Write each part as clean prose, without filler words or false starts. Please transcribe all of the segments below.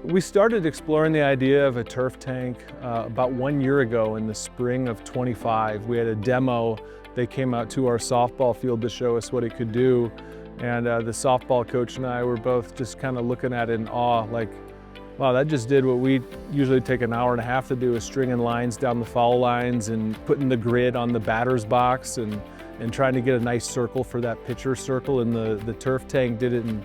We started exploring the idea of a turf tank about 1 year ago in the spring of '25. We had a demo. They came out to our softball field to show us what it could do. And the softball coach and I were both just kind of looking at it in awe, like, wow, that just did what we usually take an hour and a half to do, is stringing lines down the foul lines and putting the grid on the batter's box and trying to get a nice circle for that pitcher circle. And the turf tank did it in,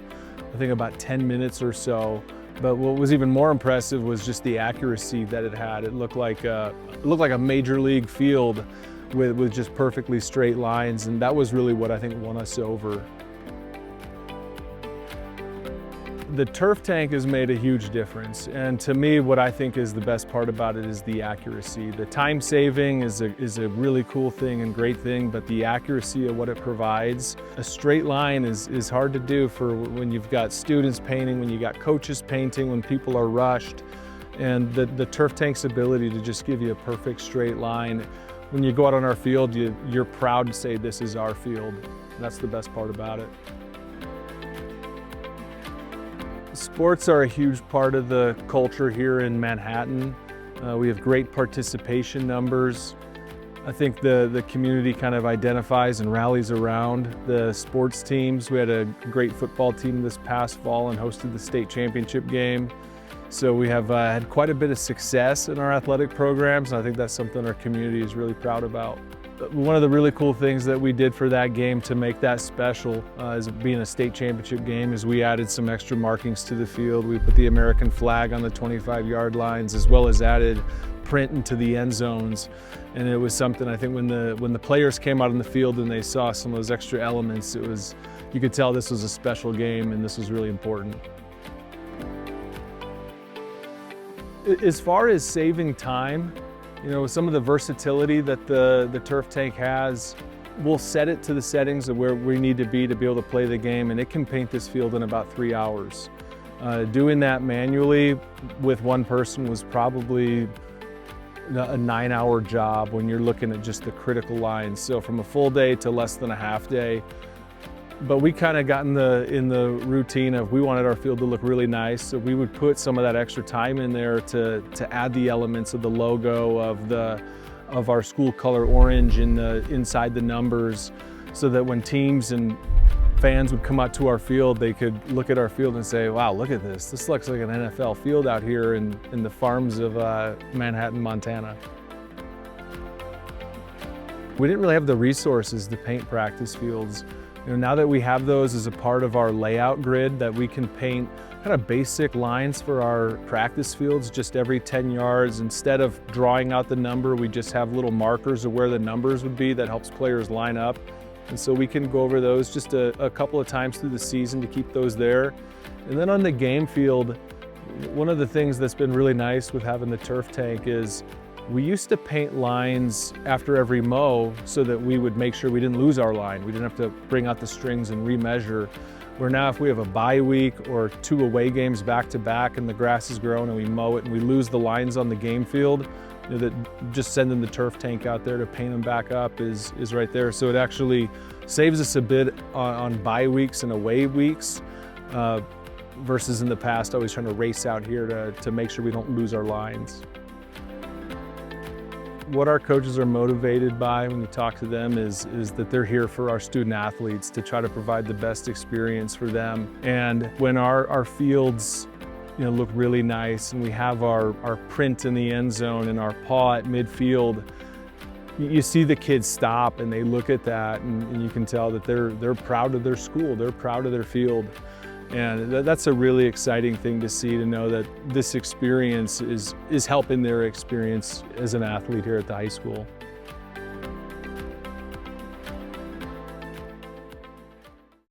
I think, about 10 minutes or so. But what was even more impressive was just the accuracy that it had. It looked like a major league field with just perfectly straight lines, and that was really what I think won us over. The turf tank has made a huge difference, and to me what I think is the best part about it is the accuracy. The time saving is a really cool thing and great thing, but the accuracy of what it provides, a straight line is hard to do for when you've got students painting, when you got coaches painting, when people are rushed. And the turf tank's ability to just give you a perfect straight line. When you go out on our field, you're proud to say this is our field. That's the best part about it. Sports are a huge part of the culture here in Manhattan. We have great participation numbers. I think the community kind of identifies and rallies around the sports teams. We had a great football team this past fall and hosted the state championship game. So we have had quite a bit of success in our athletic programs, and I think that's something our community is really proud about. One of the really cool things that we did for that game to make that special, as being a state championship game, is we added some extra markings to the field. We put the American flag on the 25-yard lines, as well as added print into the end zones. And it was something, I think, when the players came out on the field and they saw some of those extra elements, you could tell this was a special game and this was really important. As far as saving time, some of the versatility that the turf tank has, we'll set it to the settings of where we need to be able to play the game, and it can paint this field in about 3 hours. Doing that manually with one person was probably a 9-hour job when you're looking at just the critical lines. So from a full day to less than a half day. But we kind of got in the routine of, we wanted our field to look really nice, so we would put some of that extra time in there to add the elements of the logo, of our school color orange inside the numbers, so that when teams and fans would come out to our field, they could look at our field and say, wow, look at this. This looks like an NFL field out here in the farms of Manhattan, Montana. We didn't really have the resources to paint practice fields. Now that we have those as a part of our layout grid, that we can paint kind of basic lines for our practice fields just every 10 yards. Instead of drawing out the number, we just have little markers of where the numbers would be that helps players line up. And so we can go over those just a couple of times through the season to keep those there. And then on the game field, one of the things that's been really nice with having the turf tank is we used to paint lines after every mow so that we would make sure we didn't lose our line. We didn't have to bring out the strings and remeasure. Where now if we have a bye week or 2 away games back to back and the grass is grown and we mow it and we lose the lines on the game field, that just sending the turf tank out there to paint them back up is right there. So it actually saves us a bit on bye weeks and away weeks, versus in the past always trying to race out here to make sure we don't lose our lines. What our coaches are motivated by when we talk to them is that they're here for our student athletes, to try to provide the best experience for them. And when our fields look really nice and we have our print in the end zone and our paw at midfield, you see the kids stop and they look at that, and you can tell that they're proud of their school, they're proud of their field. And that's a really exciting thing to see, to know that this experience is helping their experience as an athlete here at the high school.